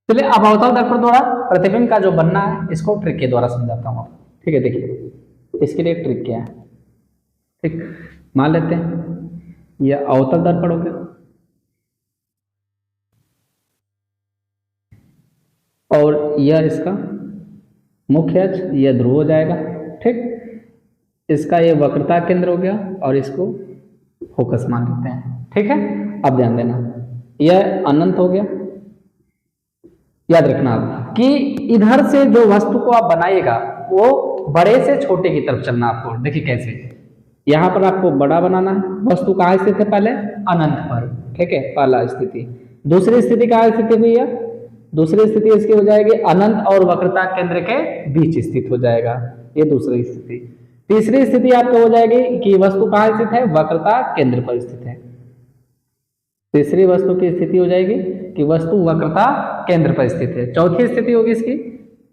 चलिए अब अवतल दर्पण द्वारा प्रतिबिंब का जो बनना है इसको ट्रिक के द्वारा समझाता हूँ आपको। ठीक है, देखिए इसके लिए ट्रिक क्या है। ठीक, मान लेते हैं यह अवतल दर्पण हो गया और यह इसका मुख्य अक्ष, यह ध्रुव हो जाएगा। ठीक, इसका ये वक्रता केंद्र हो गया और इसको फोकस मान लेते हैं। ठीक है, अब ध्यान देना यह अनंत हो गया। याद रखना आप कि इधर से जो वस्तु को आप बनाइएगा वो बड़े से छोटे की तरफ चलना आपको। देखिए कैसे, यहां पर आपको बड़ा बनाना है। वस्तु कहाँ स्थित है, पहले अनंत पर। ठीक है, पहला स्थिति। दूसरी स्थिति कहाँ स्थित है भैया, दूसरी स्थिति इसकी हो जाएगी अनंत और वक्रता केंद्र के बीच स्थित हो जाएगा, ये दूसरी स्थिति। तीसरी स्थिति आपको हो जाएगी कि वस्तु कहाँ स्थित है, वक्रता केंद्र पर स्थित है। तीसरी वस्तु की स्थिति हो जाएगी कि वस्तु वक्रता केंद्र पर स्थित है। चौथी स्थिति होगी इसकी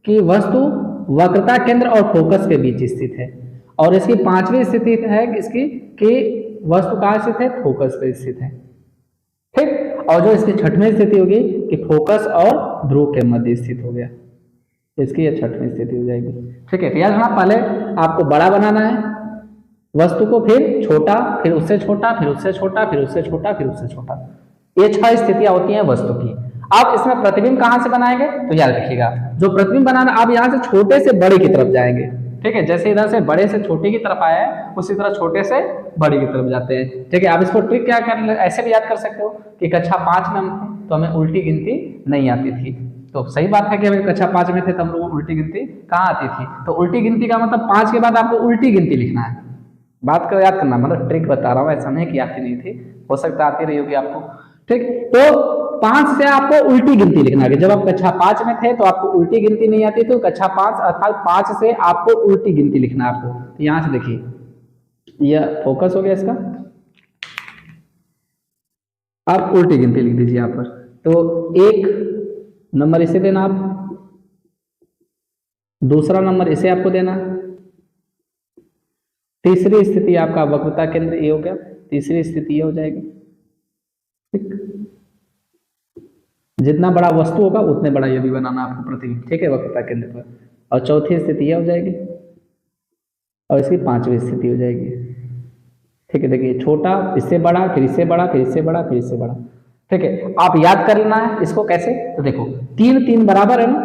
कि वस्तु वक्रता केंद्र और फोकस के बीच स्थित है। और इसकी पांचवी स्थिति है इसकी कि वस्तु कहाँ स्थित है, फोकस पर स्थित है। ठीक, और जो इसकी छठवीं स्थिति होगी कि फोकस और ध्रुव के मध्य स्थित हो गया, इसकी यह छठवीं स्थिति हो जाएगी। ठीक है, याद रखना पहले आपको बड़ा बनाना है वस्तु को, फिर छोटा, फिर उससे छोटा, फिर उससे छोटा, फिर उससे छोटा, फिर उससे छोटा। ये 6 स्थितियां होती हैं वस्तु की। आप इसमें प्रतिबिंब कहां से बनाएंगे तो याद रखिएगा, जो प्रतिबिंब बनाना आप यहां से छोटे से बड़े की तरफ जाएंगे। ठीक है, जैसे इधर से बड़े से छोटे की तरफ आया है उसी तरह छोटे से बड़े की तरफ जाते हैं। ठीक है, आप इसको ट्रिक क्या कर ऐसे भी याद कर सकते हो कि कक्षा 5 में हम थे तो हमें उल्टी गिनती नहीं आती थी। तो सही बात है कि हमें कक्षा 5 में थे तो हम लोगों को उल्टी गिनती कहाँ आती थी। तो उल्टी गिनती का मतलब 5 के बाद आपको उल्टी गिनती लिखना है। बात को याद करना, मतलब ट्रिक बता रहा हूँ, ऐसा नहीं कि आती नहीं थी, हो सकता आती रही होगी आपको। ठीक, तो 5 से आपको उल्टी गिनती लिखना है। जब आप कक्षा 5 में थे तो आपको उल्टी गिनती नहीं आती, तो कक्षा 5 अर्थात 5 से आपको उल्टी गिनती लिखना है आपको। तो यहां से देखिए यह फोकस हो गया इसका, आप उल्टी गिनती लिख दीजिए यहाँ पर। तो 1 नंबर इसे देना आप, दूसरा नंबर इसे आपको देना, तीसरी स्थिति आपका वक्रता केंद्र ये हो गया, तीसरी स्थिति ये हो जाएगी। ठीक, जितना बड़ा वस्तु होगा उतने बड़ा ये भी बनाना आपको प्रतिबिंब। ठीक है, वक्रता केंद्र पर। और चौथी स्थिति ये हो जाएगी और इसकी 5वीं स्थिति हो जाएगी। ठीक है, देखिए छोटा, इससे बड़ा, फिर इससे बड़ा, फिर इससे बड़ा, फिर इससे बड़ा। ठीक है, आप याद कर लेना है इसको कैसे, तो देखो 3 3 बराबर है ना,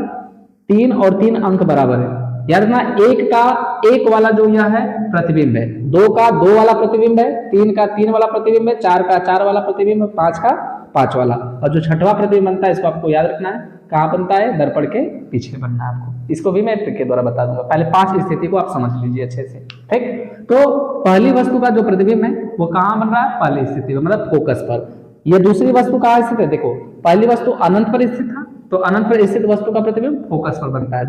3 और 3 अंक बराबर है। याद रखना 1 का 1 वाला जो यह है प्रतिबिंब है, 2 का 2 वाला प्रतिबिंब है, 3 का 3 वाला प्रतिबिंब है, 4 का 4 वाला प्रतिबिंब है, 5 का 5 वाला। और जो छठवां प्रतिबिंब बनता है इसको आपको याद रखना है, कहाँ बनता है, दर्पण के पीछे बनना है आपको। इसको भी मैं ट्रिक के द्वारा बता दूंगा, पहले 5 स्थिति को आप समझ लीजिए अच्छे से। ठीक, तो पहली वस्तु का जो प्रतिबिंब है वो कहाँ बन रहा है, पहली स्थिति में, मतलब फोकस पर। यह दूसरी वस्तु कहाँ स्थित है, देखो पहली वस्तु अनंत पर स्थित था तो अनंत पर स्थित वस्तु का प्रतिबिंब फोकस पर बनता है।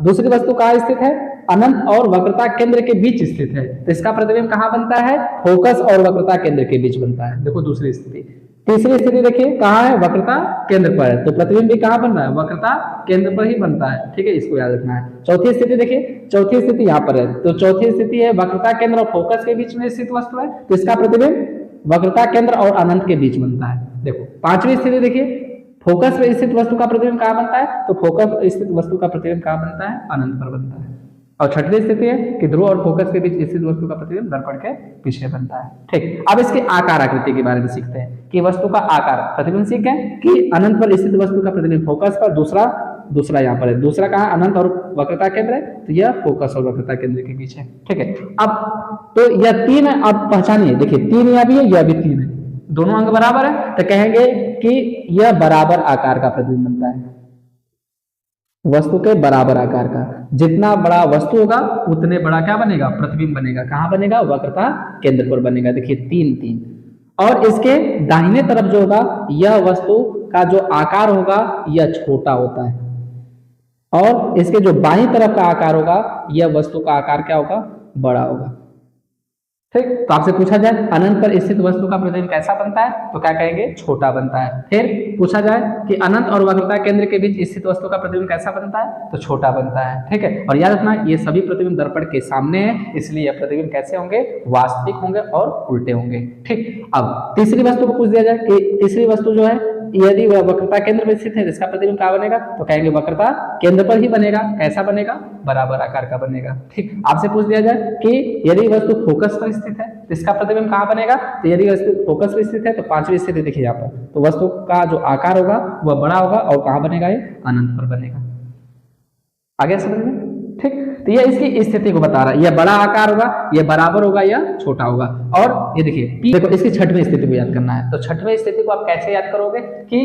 दूसरी वस्तु कहाँ स्थित है, अनंत और वक्रता केंद्र के बीच स्थित है, तो इसका प्रतिबिंब कहाँ बनता है, फोकस और वक्रता केंद्र के बीच बनता है। देखो दूसरी स्थिति। तीसरी स्थिति देखिए कहाँ है, वक्रता केंद्र पर है, तो प्रतिबिंब भी कहाँ बन रहा है, वक्रता केंद्र पर ही बनता है। ठीक है, इसको याद रखना है। चौथी स्थिति देखिए, चौथी स्थिति यहाँ पर है, तो चौथी स्थिति है वक्रता केंद्र और फोकस के बीच में स्थित वस्तु है, तो इसका प्रतिबिंब वक्रता केंद्र और अनंत के बीच बनता है। देखो 5वीं स्थिति देखिए, फोकस में स्थित वस्तु का प्रतिबिंब कहाँ बनता है, तो फोकस स्थित वस्तु का प्रतिबिंब कहाँ बनता है, अनंत पर बनता है। और छठवीं स्थिति है कि ध्रुव और फोकस के बीच स्थित वस्तु का प्रतिबिंब दर्पण के पीछे बनता है। ठीक, अब इसके आकार आकृति के बारे में सीखते हैं कि वस्तु का आकार, प्रतिबिंब सीख गए कि अनंत पर स्थित वस्तु का प्रतिबिंब फोकस पर, दूसरा यहाँ पर है, दूसरा कहाँ, अनंत और वक्रता केंद्र है, तो यह फोकस और वक्रता केंद्र के बीच है। ठीक है, अब तो यह 3 है, अब पहचानिए, देखिए 3 यह भी है, यह भी 3 है, दोनों अंक बराबर है, तो कहेंगे कि यह बराबर आकार का प्रतिबिंब बनता है, वस्तु के बराबर आकार का। जितना बड़ा वस्तु होगा उतने बड़ा क्या बनेगा, प्रतिबिंब बनेगा। कहाँ बनेगा, वक्रता केंद्र पर बनेगा। देखिए 3 3। और इसके दाहिने तरफ जो होगा यह वस्तु का जो आकार होगा यह छोटा होता है, और इसके जो बाईं तरफ का आकार होगा यह वस्तु का आकार क्या होगा, बड़ा होगा। ठीक, तो आपसे पूछा जाए अनंत पर स्थित वस्तु का प्रतिबिंब कैसा बनता है, तो क्या कहेंगे, छोटा बनता है। फिर पूछा जाए कि अनंत और वक्रता केंद्र के बीच स्थित वस्तु का प्रतिबिंब कैसा बनता है, तो छोटा बनता है। ठीक है, और याद रखना ये सभी प्रतिबिंब दर्पण के सामने है, इसलिए यह प्रतिबिंब कैसे होंगे, वास्तविक होंगे और उल्टे होंगे। ठीक, अब तीसरी वस्तु को पूछ दिया जाए कि तीसरी वस्तु जो है यदि वह वक्रता केंद्र में स्थित है तो इसका प्रतिबिंब कहाँ बनेगा, तो कहेंगे वक्रता केंद्र पर ही बनेगा। कैसा बनेगा, बराबर आकार का बनेगा। ठीक, आपसे पूछ दिया जाए कि यदि वस्तु फोकस पर स्थित है तो इसका प्रतिबिंब कहाँ बनेगा, तो यदि वस्तु फोकस पर स्थित है तो पांचवी स्थिति देखिए यहाँ पर, तो वस्तु का जो आकार होगा वह बड़ा होगा और कहाँ बनेगा, ये अनंत पर बनेगा। आगे समझ में? ठीक, तो ये इसकी स्थिति को बता रहा है, यह बड़ा आकार होगा, यह बराबर होगा या छोटा होगा। और ये देखिए देखो इसकी छठवीं स्थिति को याद करना है, तो छठवीं स्थिति को आप कैसे याद करोगे कि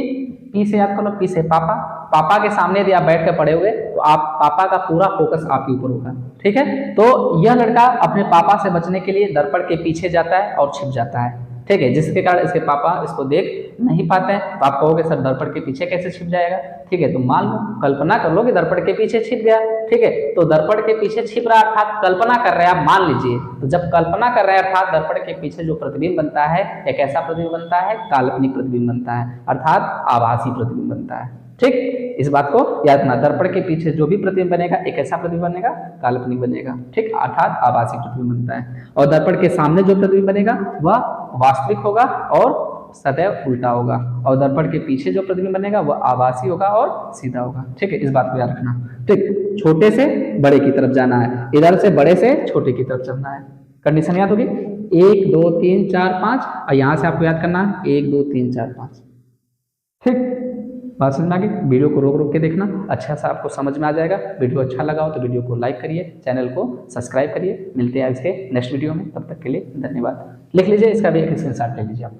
पी से याद करो, पी से पापा, पापा के सामने यदि आप बैठ कर पड़े हुए तो आप पापा का पूरा फोकस आपके ऊपर होगा। ठीक है, तो यह लड़का अपने पापा से बचने के लिए दर्पण के पीछे जाता है और छिप जाता है। ठीक है, जिसके कारण इसके पापा इसको देख नहीं पाते हैं। तो आप कहोगे सर दर्पण के पीछे कैसे छिप जाएगा। ठीक है, तो मान लो कल्पना कर लो कि दर्पण के पीछे छिप गया। ठीक है, तो दर्पण के पीछे छिप रहा अर्थात कल्पना कर रहे हैं आप, मान लीजिए। तो जब कल्पना कर रहे हैं अर्थात दर्पण के पीछे जो प्रतिबिंब बनता है एक ऐसा प्रतिबिंब बनता है, काल्पनिक प्रतिबिंब बनता है, अर्थात आभासी प्रतिबिंब बनता है। ठीक, इस बात को याद रखना, दर्पण के पीछे जो भी प्रतिबिंब बनेगा एक ऐसा प्रतिबिंब बनेगा, काल्पनिक बनेगा। ठीक, अर्थात आभासी प्रतिबिंब बनता है। और दर्पण के सामने जो प्रतिबिंब बनेगा वह वास्तविक होगा और सदैव उल्टा होगा। और दर्पण के पीछे जो प्रतिबिंब बनेगा वह आभासी होगा और सीधा होगा। ठीक है, इस बात को याद रखना। ठीक, छोटे से बड़े की तरफ जाना है, इधर से बड़े से छोटे की तरफ चलना है। कंडीशन याद होगी 1 2 3 4 5, और यहां से आपको याद करना है 1 2 3 4 5। ठीक, बात समझ में आ गई। वीडियो को रोक रोक के देखना, अच्छा सा आपको समझ में आ जाएगा। वीडियो अच्छा लगा हो तो वीडियो को लाइक करिए, चैनल को सब्सक्राइब करिए। मिलते हैं इसके नेक्स्ट वीडियो में, तब तक के लिए धन्यवाद। लिख लीजिए, इसका भी एक स्क्रीनशॉट ले लीजिए आप।